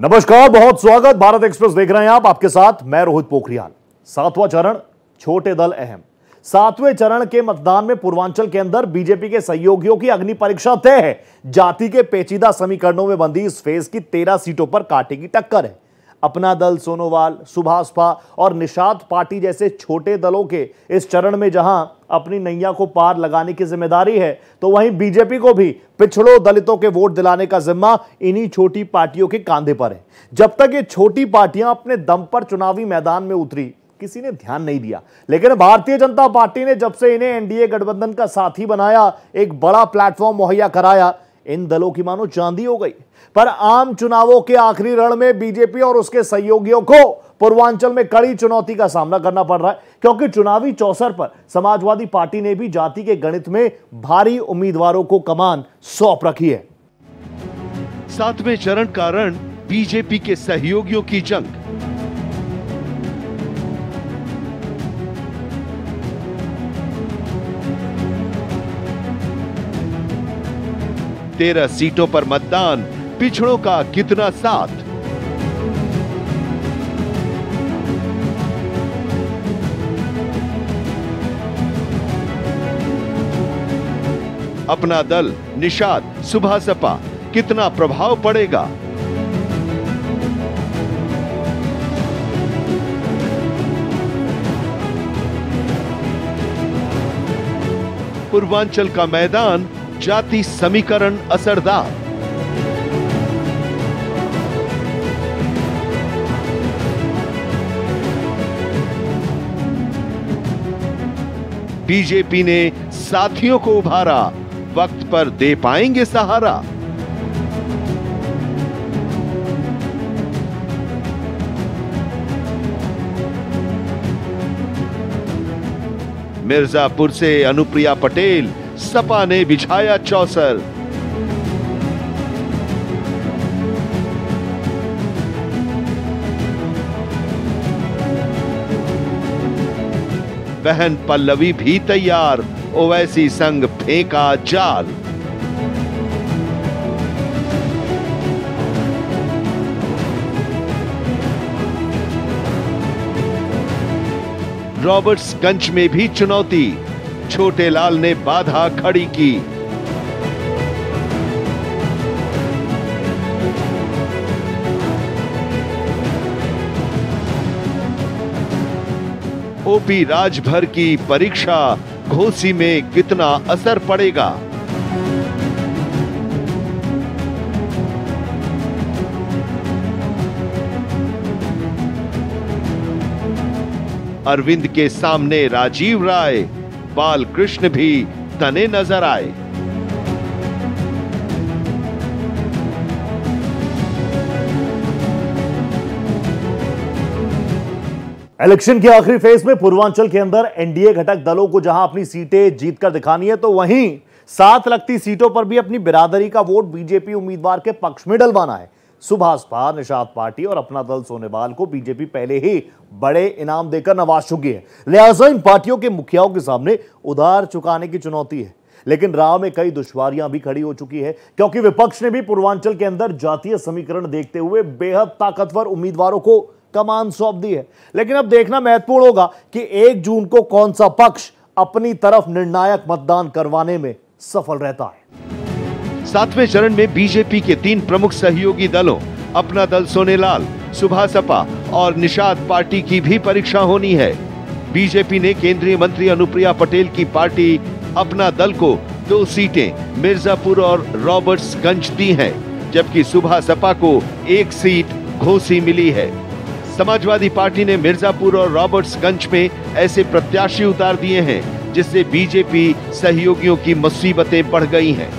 नमस्कार, बहुत स्वागत। भारत एक्सप्रेस देख रहे हैं आप, आपके साथ मैं रोहित पोखरियाल। सातवां चरण, छोटे दल अहम। सातवें चरण के मतदान में पूर्वांचल के अंदर बीजेपी के सहयोगियों की अग्नि परीक्षा तय है। जाति के पेचीदा समीकरणों में बंधी इस फेज की 13 सीटों पर कांटे की टक्कर है। अपना दल, सोनोवाल, सुभाषपा और निषाद पार्टी जैसे छोटे दलों के इस चरण में जहां अपनी नैया को पार लगाने की जिम्मेदारी है, तो वहीं बीजेपी को भी पिछड़ों दलितों के वोट दिलाने का जिम्मा इन्हीं छोटी पार्टियों के कांधे पर है। जब तक ये छोटी पार्टियां अपने दम पर चुनावी मैदान में उतरी, किसी ने ध्यान नहीं दिया, लेकिन भारतीय जनता पार्टी ने जब से इन्हें एनडीए गठबंधन का साथी बनाया, एक बड़ा प्लेटफॉर्म मुहैया कराया, इन दलों की मानो चांदी हो गई। पर आम चुनावों के आखिरी रण में बीजेपी और उसके सहयोगियों को पूर्वांचल में कड़ी चुनौती का सामना करना पड़ रहा है, क्योंकि चुनावी चौसर पर समाजवादी पार्टी ने भी जाति के गणित में भारी उम्मीदवारों को कमान सौंप रखी है। सातवें चरण का रण बीजेपी के सहयोगियों की जंग। तेरह सीटों पर मतदान, पिछड़ों का कितना साथ। अपना दल, निषाद, सुभाषपा, कितना प्रभाव पड़ेगा। पूर्वांचल का मैदान, जाति समीकरण असरदार। बीजेपी ने साथियों को उभारा, वक्त पर दे पाएंगे सहारा। मिर्जापुर से अनुप्रिया पटेल, सपा ने बिछाया चौसर। बहन पल्लवी भी तैयार, ओवैसी संग फेंका जाल। रॉबर्ट्सगंज में भी चुनौती, छोटे लाल ने बाधा खड़ी की। ओपी राजभर की परीक्षा, घोसी में कितना असर पड़ेगा। अरविंद के सामने राजीव राय, बालकृष्ण भी तने नजर आए। इलेक्शन के आखिरी फेज में पूर्वांचल के अंदर एनडीए घटक दलों को जहां अपनी सीटें जीतकर दिखानी है, तो वहीं साथ लगती सीटों पर भी अपनी बिरादरी का वोट बीजेपी उम्मीदवार के पक्ष में डलवाना है। सुभाषपा, निषाद पार्टी और अपना दल सोनेवाल को बीजेपी पहले ही बड़े इनाम देकर नवाज चुकी है, लिहाजा इन पार्टियों के मुखियाओं के सामने उधार चुकाने की चुनौती है। लेकिन राह में कई दुश्वारियां भी खड़ी हो चुकी है, क्योंकि विपक्ष ने भी पूर्वांचल के अंदर जातीय समीकरण देखते हुए बेहद ताकतवर उम्मीदवारों को कमान सौंप दी है। लेकिन अब देखना महत्वपूर्ण होगा कि 1 जून को कौन सा पक्ष अपनी तरफ निर्णायक मतदान करवाने में सफल रहता है। सातवें चरण में बीजेपी के 3 प्रमुख सहयोगी दलों, अपना दल सोनेलाल, सुभाषपा और निषाद पार्टी की भी परीक्षा होनी है। बीजेपी ने केंद्रीय मंत्री अनुप्रिया पटेल की पार्टी अपना दल को 2 सीटें मिर्जापुर और रॉबर्ट्सगंज दी हैं, जबकि सुभाषपा को 1 सीट घोसी मिली है। समाजवादी पार्टी ने मिर्जापुर और रॉबर्ट्सगंज में ऐसे प्रत्याशी उतार दिए हैं, जिससे बीजेपी सहयोगियों की मुसीबतें बढ़ गई हैं।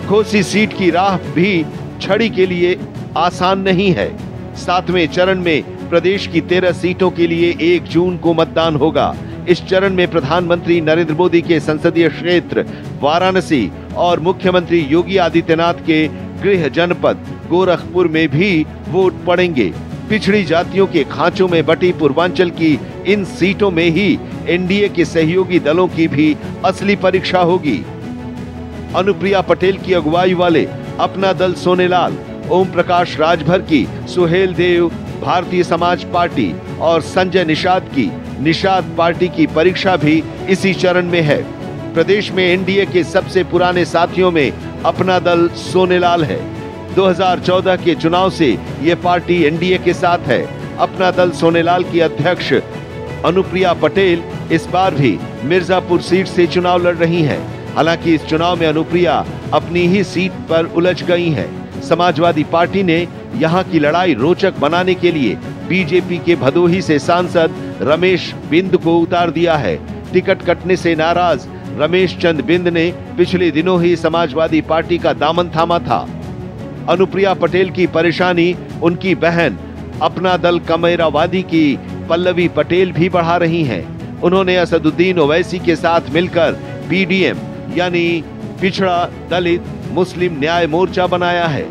घोसी सीट की राह भी छड़ी के लिए आसान नहीं है। सातवें चरण में प्रदेश की 13 सीटों के लिए 1 जून को मतदान होगा। इस चरण में प्रधानमंत्री नरेंद्र मोदी के संसदीय क्षेत्र वाराणसी और मुख्यमंत्री योगी आदित्यनाथ के गृह जनपद गोरखपुर में भी वोट पड़ेंगे। पिछड़ी जातियों के खांचों में बटी पूर्वांचल की इन सीटों में ही एनडीए के सहयोगी दलों की भी असली परीक्षा होगी। अनुप्रिया पटेल की अगुवाई वाले अपना दल सोनेलाल, ओम प्रकाश राजभर की सुहेल देव भारतीय समाज पार्टी और संजय निषाद की निषाद पार्टी की परीक्षा भी इसी चरण में है। प्रदेश में एनडीए के सबसे पुराने साथियों में अपना दल सोनेलाल है। 2014 के चुनाव से ये पार्टी एनडीए के साथ है। अपना दल सोनेलाल की अध्यक्ष अनुप्रिया पटेल इस बार भी मिर्जापुर सीट से चुनाव लड़ रही हैं। हालांकि इस चुनाव में अनुप्रिया अपनी ही सीट पर उलझ गई हैं। समाजवादी पार्टी ने यहां की लड़ाई रोचक बनाने के लिए बीजेपी के भदोही से सांसद रमेश बिंद को उतार दिया है। टिकट कटने से नाराज रमेश चंद बिंद ने पिछले दिनों ही समाजवादी पार्टी का दामन थामा था। अनुप्रिया पटेल की परेशानी उनकी बहन अपना दल कमेरावादी की पल्लवी पटेल भी बढ़ा रही हैं। उन्होंने असदुद्दीन ओवैसी के साथ मिलकर पीडीएम यानी पिछड़ा दलित मुस्लिम न्याय मोर्चा बनाया है।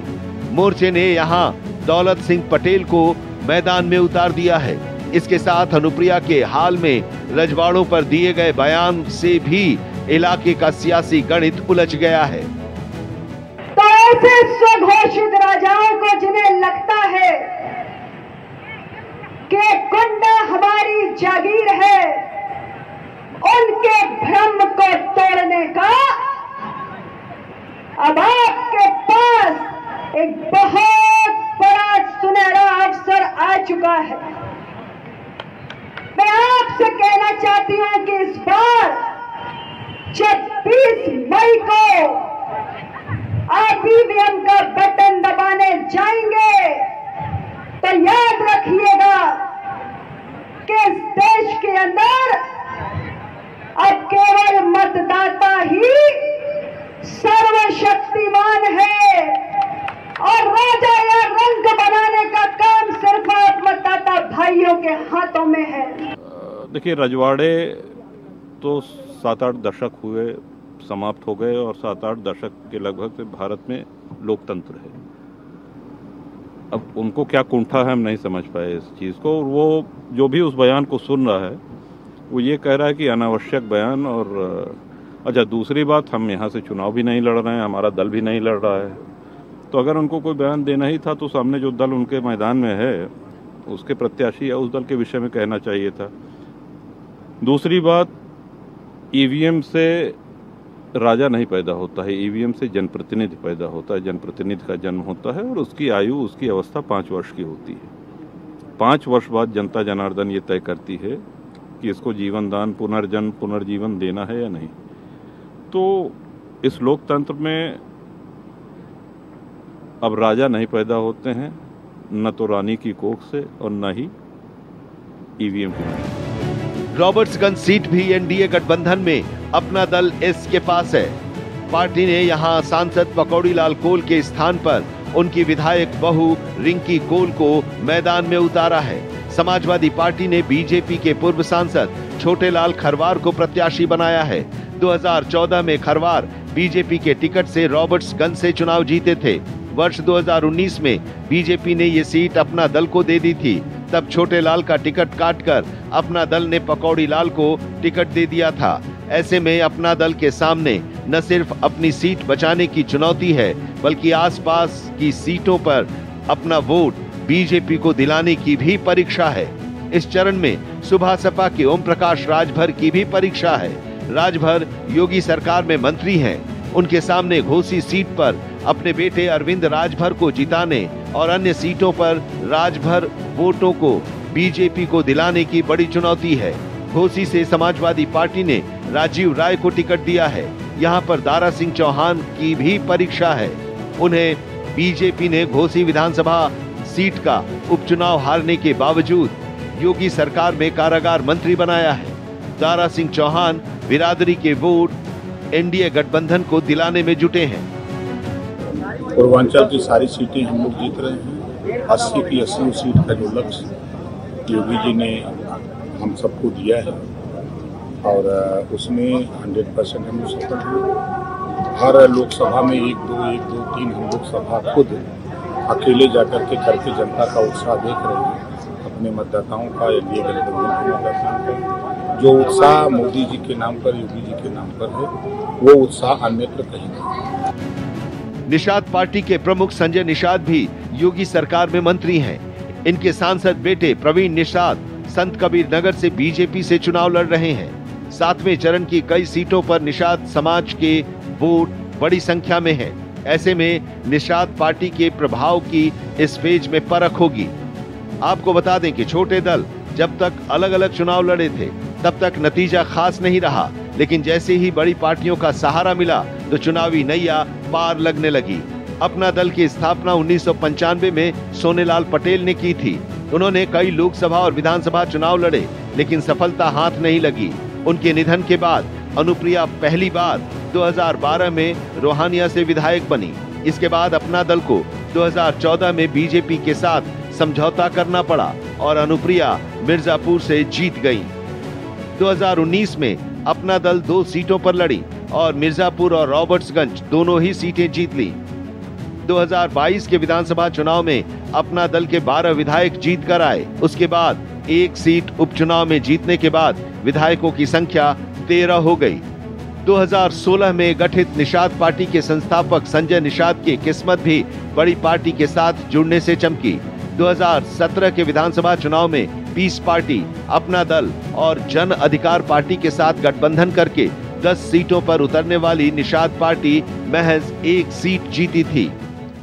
मोर्चे ने यहां दौलत सिंह पटेल को मैदान में उतार दिया है। इसके साथ अनुप्रिया के हाल में रजवाड़ों पर दिए गए बयान से भी इलाके का सियासी गणित उलझ गया है। तो ऐसे स्वघोषित राजाओं को जिन्हें लगता है कि गुंडा हमारी जागीर है, उनके भ्रम को तोड़ने का अब आपके पास एक बहुत बड़ा सुनहरा अवसर आ चुका है। मैं आपसे कहना चाहती हूं कि इस बार जब 20 मई को आप ईवीएम का बटन दबाने जाएंगे तो याद रखिएगा कि इस देश के अंदर अब केवल मतदाता ही सर्वशक्तिमान है और राजा या रंग बनाने का काम सिर्फ आप मतदाता भाइयों के हाथों में है। देखिए, रजवाड़े तो 7-8 दशक हुए समाप्त हो गए और 7-8 दशक के लगभग से भारत में लोकतंत्र है। अब उनको क्या कुंठा है, हम नहीं समझ पाए इस चीज़ को। और वो जो भी उस बयान को सुन रहा है वो ये कह रहा है कि अनावश्यक बयान। और अच्छा, दूसरी बात, हम यहाँ से चुनाव भी नहीं लड़ रहे हैं, हमारा दल भी नहीं लड़ रहा है। तो अगर उनको कोई बयान देना ही था तो सामने जो दल उनके मैदान में है उसके प्रत्याशी या उस दल के विषय में कहना चाहिए था। दूसरी बात, ईवीएम से राजा नहीं पैदा होता है, ईवीएम से जनप्रतिनिधि पैदा होता है। जनप्रतिनिधि का जन्म होता है और उसकी आयु, उसकी अवस्था 5 वर्ष की होती है। 5 वर्ष बाद जनता जनार्दन ये तय करती है कि इसको जीवन दान, पुनर्जन्म, पुनर्जीवन देना है या नहीं। तो इस लोकतंत्र में अब राजा नहीं पैदा होते हैं, न तो रानी की कोख से और न ही ईवीएम की। रॉबर्ट्सगंज सीट भी एनडीए गठबंधन में अपना दल एस के पास है। पार्टी ने यहां सांसद पकौड़ी लाल कोल के स्थान पर उनकी विधायक बहू रिंकी कोल को मैदान में उतारा है। समाजवादी पार्टी ने बीजेपी के पूर्व सांसद छोटे लाल खरवार को प्रत्याशी बनाया है। 2014 में खरवार बीजेपी के टिकट से रॉबर्ट्सगंज से चुनाव जीते थे। वर्ष 2019 में बीजेपी ने ये सीट अपना दल को दे दी थी। तब छोटे लाल का टिकट काटकर अपना दल ने पकौड़ी लाल को टिकट दे दिया था। ऐसे में अपना दल के सामने न सिर्फ अपनी सीट बचाने की चुनौती है, बल्कि आसपास की सीटों पर अपना वोट बीजेपी को दिलाने की भी परीक्षा है। इस चरण में सुबह सपा के ओम प्रकाश राजभर की भी परीक्षा है। राजभर योगी सरकार में मंत्री हैं। उनके सामने घोसी सीट पर अपने बेटे अरविंद राजभर को जिताने और अन्य सीटों पर राजभर वोटों को बीजेपी को दिलाने की बड़ी चुनौती है। घोसी से समाजवादी पार्टी ने राजीव राय को टिकट दिया है। यहाँ पर दारा सिंह चौहान की भी परीक्षा है। उन्हें बीजेपी ने घोसी विधानसभा सीट का उपचुनाव हारने के बावजूद योगी सरकार में कारागार मंत्री बनाया है। दारा सिंह चौहान बिरादरी के वोट एनडीए गठबंधन को दिलाने में जुटे हैं। पूर्वांचल की सारी सीटें हम लोग जीत रहे हैं। 80 की 80 सीट का जो लक्ष्य योगी जी ने हम सबको दिया है और उसमें 100% हम लोग सफल हुए। हर लोकसभा में 1, 2, 3 हम लोग सभा खुद अकेले जाकर के करके जनता का उत्साह देख रहे हैं। अपने मतदाताओं का, एनडीए गठबंधन के मतदाताओं का जो उत्साह मोदी जी के नाम पर, योगी जी के नाम पर है, वो उत्साह अन्यत्र कहीं नहीं। निषाद पार्टी के प्रमुख संजय निषाद भी योगी सरकार में मंत्री हैं। इनके सांसद बेटे प्रवीण निषाद संत कबीर नगर से बीजेपी से चुनाव लड़ रहे हैं। 7वें चरण की कई सीटों पर निषाद समाज के वोट बड़ी संख्या में है। ऐसे में निषाद पार्टी के प्रभाव की इस फेज में परख होगी। आपको बता दें कि छोटे दल जब तक अलग अलग चुनाव लड़े थे तब तक नतीजा खास नहीं रहा, लेकिन जैसे ही बड़ी पार्टियों का सहारा मिला तो चुनावी नैया पार लगने लगी। अपना दल की स्थापना 1995 में सोनेलाल पटेल ने की थी। उन्होंने कई लोकसभा और विधानसभा चुनाव लड़े, लेकिन सफलता हाथ नहीं लगी। उनके निधन के बाद अनुप्रिया पहली बार 2012 में रोहानिया से विधायक बनी। इसके बाद अपना दल को 2014 में बीजेपी के साथ समझौता करना पड़ा और अनुप्रिया मिर्जापुर से जीत गई। 2019 में अपना दल 2 सीटों पर लड़ी और मिर्जापुर और रॉबर्ट्सगंज दोनों ही सीटें जीत ली। 2022 के विधानसभा चुनाव में अपना दल के 12 विधायक जीत कर आए। उसके बाद 1 सीट उपचुनाव में जीतने के बाद विधायकों की संख्या 13 हो गई। 2016 में गठित निषाद पार्टी के संस्थापक संजय निषाद की किस्मत भी बड़ी पार्टी के साथ जुड़ने से चमकी। 2017 के विधानसभा चुनाव में पीस पार्टी, अपना दल और जन अधिकार पार्टी के साथ गठबंधन करके 10 सीटों पर उतरने वाली निषाद पार्टी महज 1 सीट जीती थी।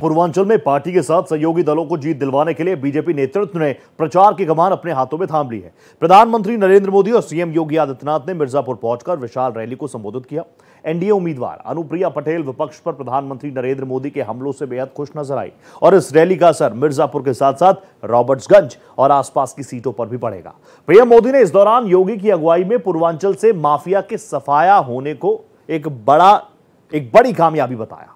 पूर्वांचल में पार्टी के साथ सहयोगी दलों को जीत दिलवाने के लिए बीजेपी नेतृत्व ने प्रचार की कमान अपने हाथों में थाम ली है। प्रधानमंत्री नरेंद्र मोदी और सीएम योगी आदित्यनाथ ने मिर्जापुर पहुंचकर विशाल रैली को संबोधित किया। एनडीए उम्मीदवार अनुप्रिया पटेल विपक्ष पर प्रधानमंत्री नरेंद्र मोदी के हमलों से बेहद खुश नजर आई और इस रैली का असर मिर्जापुर के साथ साथ रॉबर्ट्सगंज और आसपास की सीटों पर भी पड़ेगा। पीएम मोदी ने इस दौरान योगी की अगुवाई में पूर्वांचल से माफिया के सफाया होने को एक बड़ी कामयाबी बताया।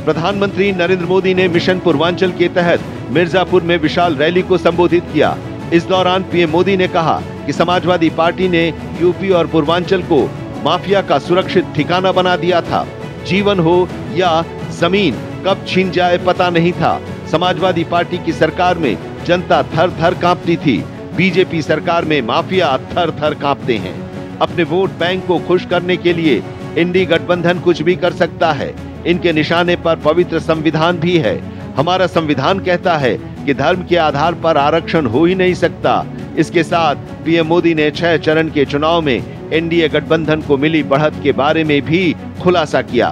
प्रधानमंत्री नरेंद्र मोदी ने मिशन पूर्वांचल के तहत मिर्जापुर में विशाल रैली को संबोधित किया। इस दौरान पीएम मोदी ने कहा कि समाजवादी पार्टी ने यूपी और पूर्वांचल को माफिया का सुरक्षित ठिकाना बना दिया था। जीवन हो या जमीन कब छीन जाए पता नहीं था। समाजवादी पार्टी की सरकार में जनता थर थर कांपती थी। बीजेपी सरकार में माफिया थर थर कांपते हैं। अपने वोट बैंक को खुश करने के लिए इंडी गठबंधन कुछ भी कर सकता है। इनके निशाने पर पवित्र संविधान भी है। हमारा संविधान कहता है कि धर्म के आधार पर आरक्षण हो ही नहीं सकता। इसके साथ पीएम मोदी ने 6 चरण के चुनाव में एनडीए गठबंधन को मिली बढ़त के बारे में भी खुलासा किया।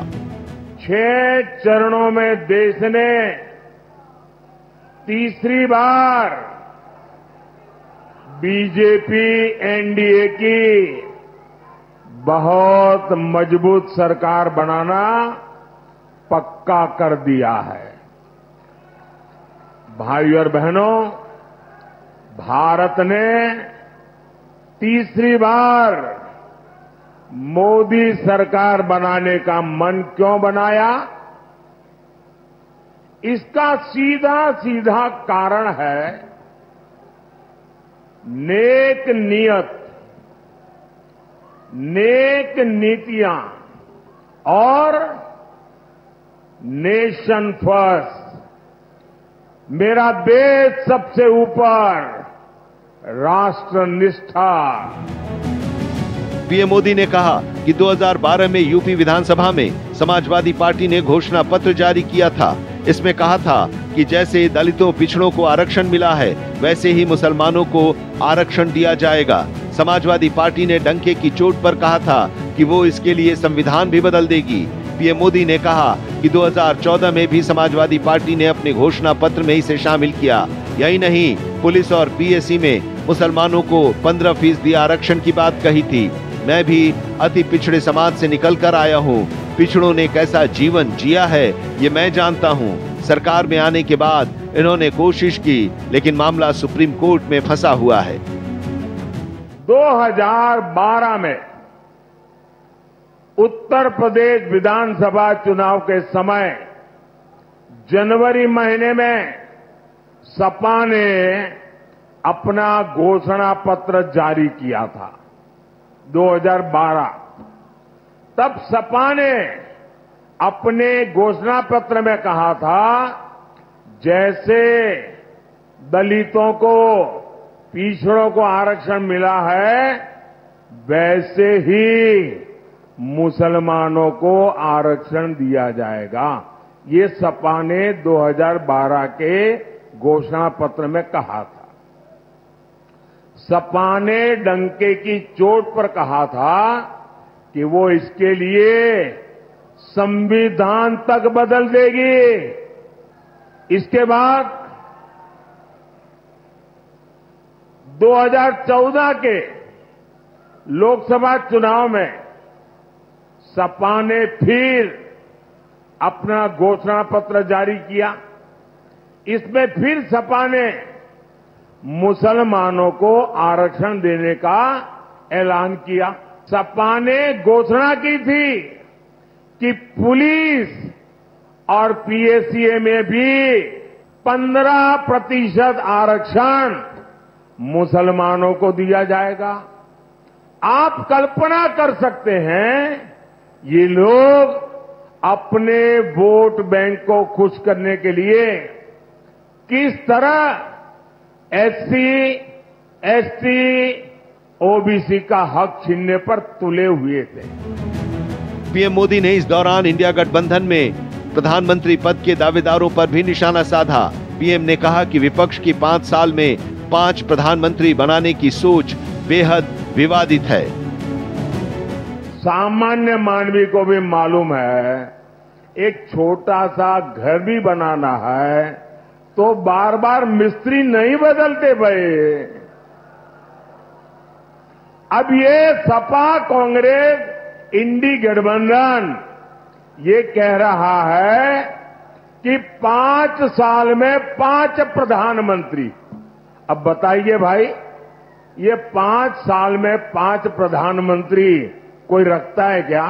6 चरणों में देश ने तीसरी बार बीजेपी एनडीए की बहुत मजबूत सरकार बनाना पक्का कर दिया है। भाइयों और बहनों, भारत ने तीसरी बार मोदी सरकार बनाने का मन क्यों बनाया? इसका सीधा सीधा कारण है नेक नियत, नेक नीतियां और नेशन फर्स्ट, मेरा देश सबसे ऊपर, राष्ट्र निष्ठा। पीएम मोदी ने कहा कि 2012 में यूपी विधानसभा में समाजवादी पार्टी ने घोषणा पत्र जारी किया था। इसमें कहा था कि जैसे दलितों पिछड़ों को आरक्षण मिला है वैसे ही मुसलमानों को आरक्षण दिया जाएगा। समाजवादी पार्टी ने डंके की चोट पर कहा था कि वो इसके लिए संविधान भी बदल देगी। पीएम मोदी ने कहा कि 2014 में भी समाजवादी पार्टी ने अपने घोषणा पत्र में इसे शामिल किया। यही नहीं, पुलिस और पीएससी में मुसलमानों को 15% आरक्षण की बात कही थी। मैं भी अति पिछड़े समाज से निकल कर आया हूँ। पिछड़ों ने कैसा जीवन जिया है ये मैं जानता हूँ। सरकार में आने के बाद इन्होंने कोशिश की, लेकिन मामला सुप्रीम कोर्ट में फंसा हुआ है। 2012 में उत्तर प्रदेश विधानसभा चुनाव के समय जनवरी महीने में सपा ने अपना घोषणा पत्र जारी किया था। 2012 तब सपा ने अपने घोषणा पत्र में कहा था जैसे दलितों को, पिछड़ों को आरक्षण मिला है वैसे ही मुसलमानों को आरक्षण दिया जाएगा। ये सपा ने 2012 के घोषणा पत्र में कहा था। सपा ने डंके की चोट पर कहा था कि वो इसके लिए संविधान तक बदल देगी। इसके बाद 2014 के लोकसभा चुनाव में सपा ने फिर अपना घोषणा पत्र जारी किया। इसमें फिर सपा ने मुसलमानों को आरक्षण देने का ऐलान किया। सपा ने घोषणा की थी कि पुलिस और पीएसीए में भी 15% आरक्षण मुसलमानों को दिया जाएगा। आप कल्पना कर सकते हैं ये लोग अपने वोट बैंक को खुश करने के लिए किस तरह एससी, एसटी, ओबीसी का हक छीनने पर तुले हुए थे। पीएम मोदी ने इस दौरान इंडिया गठबंधन में प्रधानमंत्री पद के दावेदारों पर भी निशाना साधा। पीएम ने कहा कि विपक्ष की 5 साल में 5 प्रधानमंत्री बनाने की सोच बेहद विवादित है। सामान्य मानवी को भी मालूम है एक छोटा सा घर भी बनाना है तो बार बार मिस्त्री नहीं बदलते भाई। अब ये सपा कांग्रेस इंडी गठबंधन ये कह रहा है कि 5 साल में 5 प्रधानमंत्री। अब बताइए भाई ये 5 साल में 5 प्रधानमंत्री कोई रखता है क्या?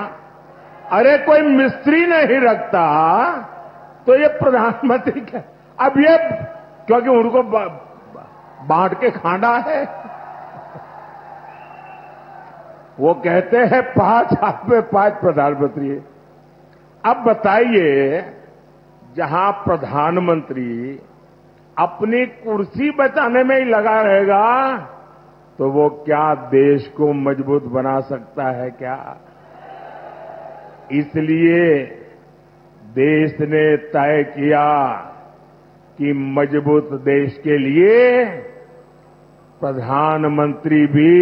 अरे कोई मिस्त्री नहीं रखता तो ये प्रधानमंत्री क्या? अब ये क्योंकि उनको बांट के खाना है वो कहते हैं 5 साल में 5 प्रधानमंत्री। अब बताइए जहां प्रधानमंत्री अपनी कुर्सी बचाने में ही लगा रहेगा तो वो क्या देश को मजबूत बना सकता है क्या? इसलिए देश ने तय किया कि मजबूत देश के लिए प्रधानमंत्री भी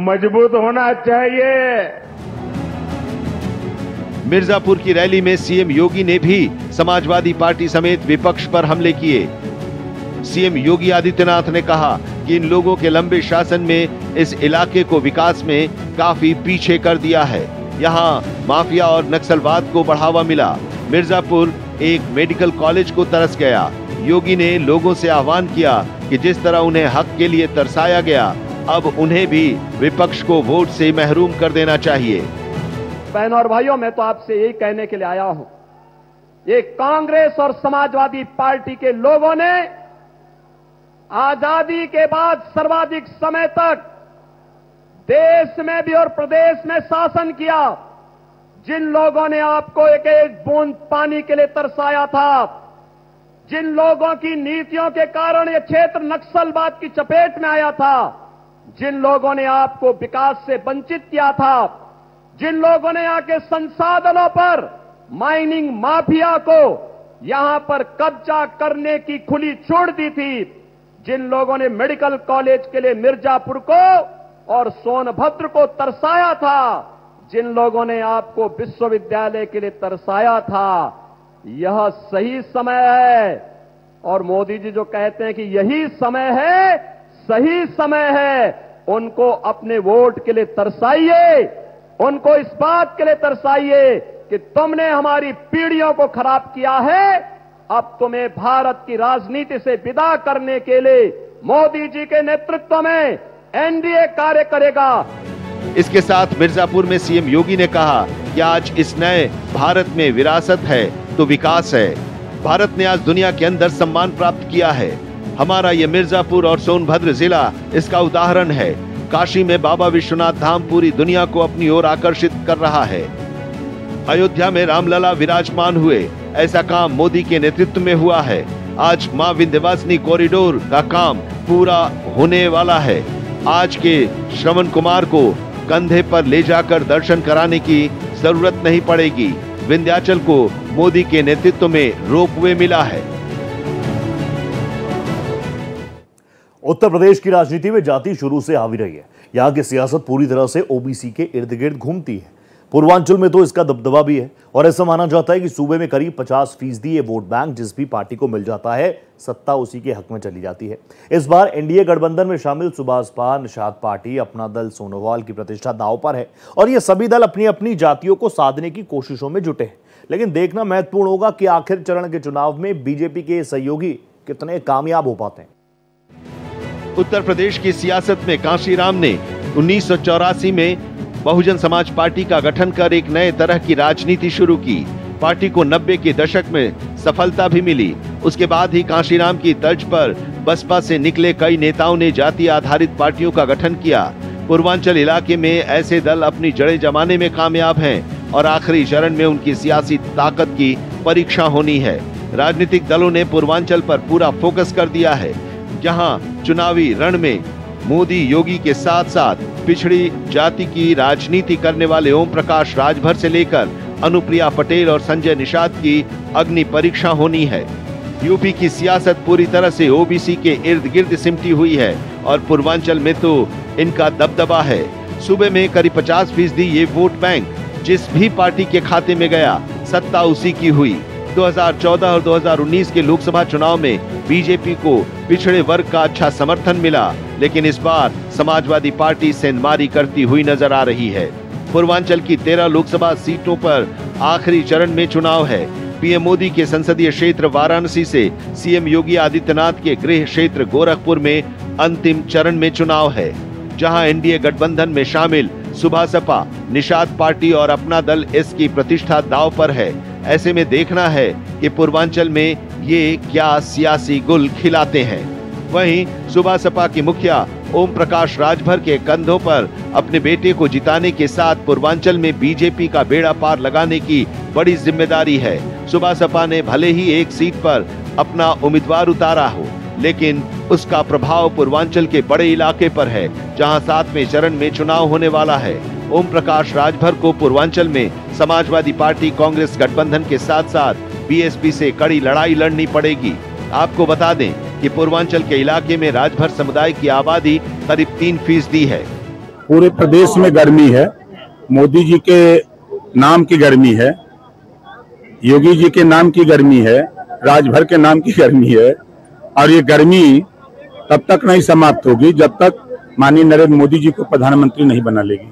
मजबूत होना चाहिए। मिर्जापुर की रैली में सीएम योगी ने भी समाजवादी पार्टी समेत विपक्ष पर हमले किए। सीएम योगी आदित्यनाथ ने कहा कि इन लोगों के लंबे शासन में इस इलाके को विकास में काफी पीछे कर दिया है। यहाँ माफिया और नक्सलवाद को बढ़ावा मिला। मिर्जापुर एक मेडिकल कॉलेज को तरस गया। योगी ने लोगों से आह्वान किया कि जिस तरह उन्हें हक के लिए तरसाया गया अब उन्हें भी विपक्ष को वोट से महरूम कर देना चाहिए। बहनों और भाइयों, मैं तो आपसे यही कहने के लिए आया हूं, ये कांग्रेस और समाजवादी पार्टी के लोगों ने आजादी के बाद सर्वाधिक समय तक देश में भी और प्रदेश में शासन किया। जिन लोगों ने आपको एक एक बूंद पानी के लिए तरसाया था, जिन लोगों की नीतियों के कारण यह क्षेत्र नक्सलवाद की चपेट में आया था, जिन लोगों ने आपको विकास से वंचित किया था, जिन लोगों ने यहां के संसाधनों पर माइनिंग माफिया को यहां पर कब्जा करने की खुली छूट दी थी, जिन लोगों ने मेडिकल कॉलेज के लिए मिर्जापुर को और सोनभद्र को तरसाया था, जिन लोगों ने आपको विश्वविद्यालय के लिए तरसाया था, यह सही समय है। और मोदी जी जो कहते हैं कि यही समय है, सही समय है, उनको अपने वोट के लिए तरसाइए, उनको इस बात के लिए तरसाइए कि तुमने हमारी पीढ़ियों को खराब किया है, अब तुम्हें भारत की राजनीति से विदा करने के लिए मोदी जी के नेतृत्व में एनडीए कार्य करेगा। इसके साथ मिर्जापुर में सीएम योगी ने कहा कि आज इस नए भारत में विरासत है तो विकास है। भारत ने आज दुनिया के अंदर सम्मान प्राप्त किया है। हमारा ये मिर्जापुर और सोनभद्र जिला इसका उदाहरण है। काशी में बाबा विश्वनाथ धाम पूरी दुनिया को अपनी ओर आकर्षित कर रहा है। अयोध्या में रामलला विराजमान हुए, ऐसा काम मोदी के नेतृत्व में हुआ है। आज मां विंध्यवासिनी कॉरिडोर का काम पूरा होने वाला है। आज के श्रवण कुमार को कंधे पर ले जाकर दर्शन कराने की जरूरत नहीं पड़ेगी। विंध्याचल को मोदी के नेतृत्व में रोपवे मिला है। उत्तर प्रदेश की राजनीति में जाति शुरू से हावी रही है। यहाँ की सियासत पूरी तरह से ओबीसी के इर्द गिर्द घूमती है। पूर्वांचल में तो इसका दबदबा भी है और ऐसा माना जाता है कि सूबे में करीब 50% ये वोट बैंक जिस भी पार्टी को मिल जाता है, सत्ता उसी के हक में चली जाती है। इस बार एनडीए गठबंधन में शामिल सुभाषपा, निषाद पार्टी, अपना दल, सोनोवाल की प्रतिष्ठा दांव पर है और ये सभी दल अपनी अपनी जातियों को साधने की कोशिशों में जुटे हैं। लेकिन देखना महत्वपूर्ण होगा कि आखिर चरण के चुनाव में बीजेपी के सहयोगी कितने कामयाब हो पाते हैं। उत्तर प्रदेश की सियासत में कांशीराम ने 1984 में बहुजन समाज पार्टी का गठन कर एक नए तरह की राजनीति शुरू की। पार्टी को 90 के दशक में सफलता भी मिली। उसके बाद ही कांशीराम की तर्ज पर बसपा से निकले कई नेताओं ने जाति आधारित पार्टियों का गठन किया। पूर्वांचल इलाके में ऐसे दल अपनी जड़ें जमाने में कामयाब हैं और आखिरी चरण में उनकी सियासी ताकत की परीक्षा होनी है। राजनीतिक दलों ने पूर्वांचल पर पूरा फोकस कर दिया है, जहां चुनावी रण में मोदी योगी के साथ साथ पिछड़ी जाति की राजनीति करने वाले ओम प्रकाश राजभर से लेकर अनुप्रिया पटेल और संजय निषाद की अग्नि परीक्षा होनी है। यूपी की सियासत पूरी तरह से ओबीसी के इर्द गिर्द सिमटी हुई है और पूर्वांचल में तो इनका दबदबा है। सूबे में करीब 50% ये वोट बैंक जिस भी पार्टी के खाते में गया, सत्ता उसी की हुई। 2014 और 2019 के लोकसभा चुनाव में बीजेपी को पिछड़े वर्ग का अच्छा समर्थन मिला, लेकिन इस बार समाजवादी पार्टी सेंधमारी करती हुई नजर आ रही है। पूर्वांचल की 13 लोकसभा सीटों पर आखिरी चरण में चुनाव है। पीएम मोदी के संसदीय क्षेत्र वाराणसी से सीएम योगी आदित्यनाथ के गृह क्षेत्र गोरखपुर में अंतिम चरण में चुनाव है, जहां एनडीए गठबंधन में शामिल सुभासपा, निषाद पार्टी और अपना दल एस की प्रतिष्ठा दांव पर है। ऐसे में देखना है कि पूर्वांचल में ये क्या सियासी गुल खिलाते हैं। वहीं सुभासपा की मुखिया ओम प्रकाश राजभर के कंधों पर अपने बेटे को जिताने के साथ पूर्वांचल में बीजेपी का बेड़ा पार लगाने की बड़ी जिम्मेदारी है। सुभासपा ने भले ही एक सीट पर अपना उम्मीदवार उतारा हो, लेकिन उसका प्रभाव पूर्वांचल के बड़े इलाके पर है, जहां 7वें चरण में चुनाव होने वाला है। ओम प्रकाश राजभर को पूर्वांचल में समाजवादी पार्टी कांग्रेस गठबंधन के साथ साथ बीएसपी से कड़ी लड़ाई लड़नी पड़ेगी। आपको बता दें कि पूर्वांचल के इलाके में राजभर समुदाय की आबादी करीब 3% है। पूरे प्रदेश में गर्मी है, मोदी जी के नाम की गर्मी है, योगी जी के नाम की गर्मी है, राजभर के नाम की गर्मी है और ये गर्मी तब तक नहीं समाप्त होगी जब तक माननीय नरेंद्र मोदी जी को प्रधानमंत्री नहीं बना लेगी,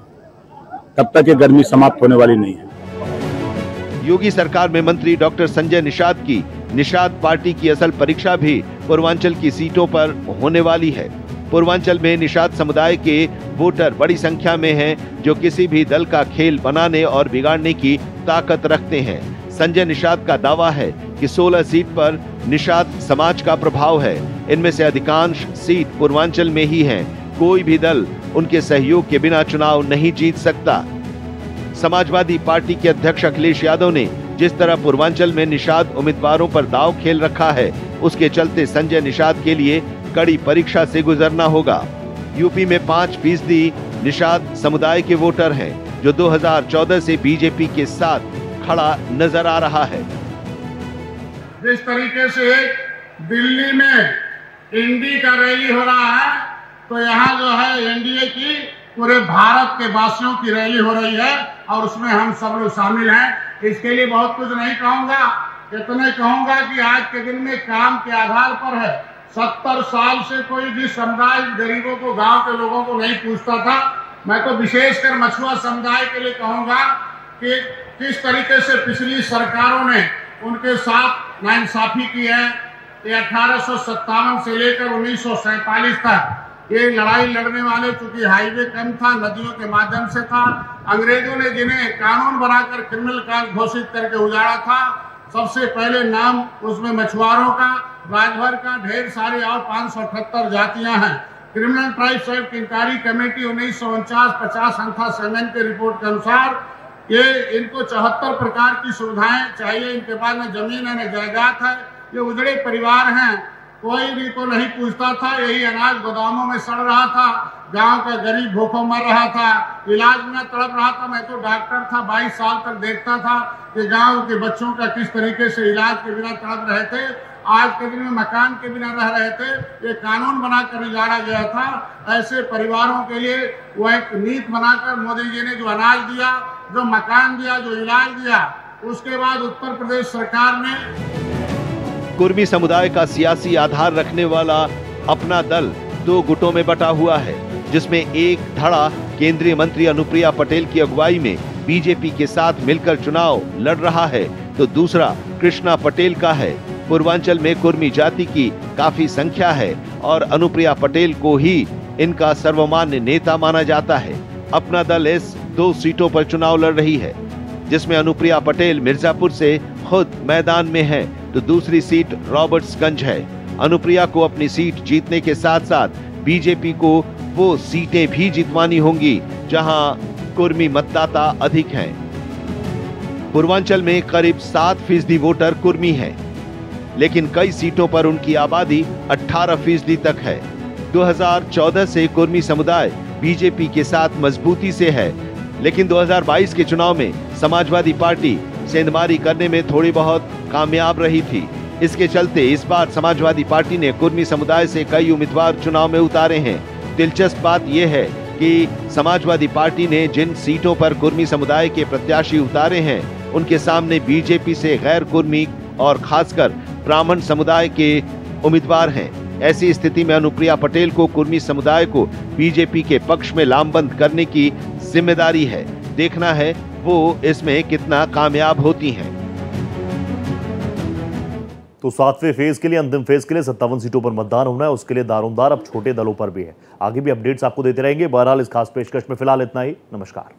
तब तक ये गर्मी समाप्त होने वाली नहीं है। योगी सरकार में मंत्री डॉक्टर संजय निषाद की निषाद पार्टी की असल परीक्षा भी पूर्वांचल की सीटों पर होने वाली है। पूर्वांचल में निषाद समुदाय के वोटर बड़ी संख्या में हैं, जो किसी भी दल का खेल बनाने और बिगाड़ने की ताकत रखते हैं। संजय निषाद का दावा है कि 16 सीट पर निषाद समाज का प्रभाव है। इनमें से अधिकांश सीट पूर्वांचल में ही हैं। कोई भी दल उनके सहयोग के बिना चुनाव नहीं जीत सकता। समाजवादी पार्टी के अध्यक्ष अखिलेश यादव ने जिस तरह पूर्वांचल में निषाद उम्मीदवारों पर दांव खेल रखा है, उसके चलते संजय निषाद के लिए कड़ी परीक्षा से गुजरना होगा। यूपी में 5% निषाद समुदाय के वोटर हैं, जो 2014 से बीजेपी के साथ खड़ा नजर आ रहा है। जिस तरीके से दिल्ली में इंडी का रैली हो रहा है, तो यहाँ जो है एनडीए की पूरे भारत के वासियों की रैली हो रही है और उसमें हम सब लोग शामिल हैं। इसके लिए बहुत कुछ नहीं कहूंगा, इतने कहूंगा कि आज के दिन में काम के आधार पर है। 70 साल से कोई भी समुदाय गरीबों को, गांव के लोगों को नहीं पूछता था। मैं तो विशेषकर मछुआ समुदाय के लिए कहूंगा कि किस तरीके से पिछली सरकारों ने उनके साथ नाइंसाफी की है। ये 1857 से लेकर 1947 तक ये लड़ाई लड़ने वाले, चूंकि हाईवे कम था, नदियों के माध्यम से था, अंग्रेजों ने जिन्हें कानून बनाकर क्रिमिनल कानून घोषित करके उजाड़ा था, सबसे पहले नाम उसमें मछुआरों का, राजभर का, ढेर सारी और 578 जातियां हैं। Criminal tribes act inquiry committee 1949-50 संख्या 7 के रिपोर्ट के अनुसार ये इनको 74 प्रकार की सुविधाएं चाहिए। इनके पास न जमीन है न जायदाद है, ये उजड़े परिवार हैं। कोई भी को नहीं पूछता था। यही अनाज गोदामों में सड़ रहा था, गांव का गरीब भूखों मर रहा था, इलाज में तड़प रहा था। मैं तो डॉक्टर था, 22 साल तक देखता था कि गांव के बच्चों का किस तरीके से इलाज के बिना तड़प रहे थे, आज के दिन में मकान के बिना रह रहे थे। ये कानून बनाकर उजाड़ा गया था। ऐसे परिवारों के लिए वो एक नीति बनाकर मोदी जी ने जो अनाज दिया, जो मकान दिया, जो इलाज दिया, उसके बाद उत्तर प्रदेश सरकार ने कुर्मी समुदाय का सियासी आधार रखने वाला अपना दल 2 गुटों में बटा हुआ है, जिसमें एक धड़ा केंद्रीय मंत्री अनुप्रिया पटेल की अगुवाई में बीजेपी के साथ मिलकर चुनाव लड़ रहा है, तो दूसरा कृष्णा पटेल का है। पूर्वांचल में कुर्मी जाति की काफी संख्या है और अनुप्रिया पटेल को ही इनका सर्वमान्य नेता माना जाता है। अपना दल इस 2 सीटों पर चुनाव लड़ रही है, जिसमें अनुप्रिया पटेल मिर्जापुर से खुद मैदान में है, तो दूसरी सीट रॉबर्ट्सगंज है। अनुप्रिया को अपनी सीट जीतने के साथ साथ बीजेपी को वो सीटें भी जितवानी होंगी जहां कुर्मी मतदाता अधिक हैं। पूर्वांचल में करीब 7% वोटर कुर्मी हैं, लेकिन कई सीटों पर उनकी आबादी 18% तक है। 2014 से कुर्मी समुदाय बीजेपी के साथ मजबूती से है, लेकिन 2022 के चुनाव में समाजवादी पार्टी सेंधमारी करने में थोड़ी बहुत कामयाब रही थी। इसके चलते इस बार समाजवादी पार्टी ने कुर्मी समुदाय से कई उम्मीदवार चुनाव में उतारे हैं। दिलचस्प बात यह है कि समाजवादी पार्टी ने जिन सीटों पर कुर्मी समुदाय के प्रत्याशी उतारे हैं, उनके सामने बीजेपी से गैर कुर्मी और खासकर ब्राह्मण समुदाय के उम्मीदवार हैं। ऐसी स्थिति में अनुप्रिया पटेल को कुर्मी समुदाय को बीजेपी के पक्ष में लामबंद करने की जिम्मेदारी है। देखना है वो इसमें कितना कामयाब होती हैं। तो 7वें फेज के लिए, अंतिम फेज के लिए 57 सीटों पर मतदान होना है। उसके लिए दारोमदार अब छोटे दलों पर भी है। आगे भी अपडेट्स आपको देते रहेंगे। बहरहाल इस खास पेशकश में फिलहाल इतना ही। नमस्कार।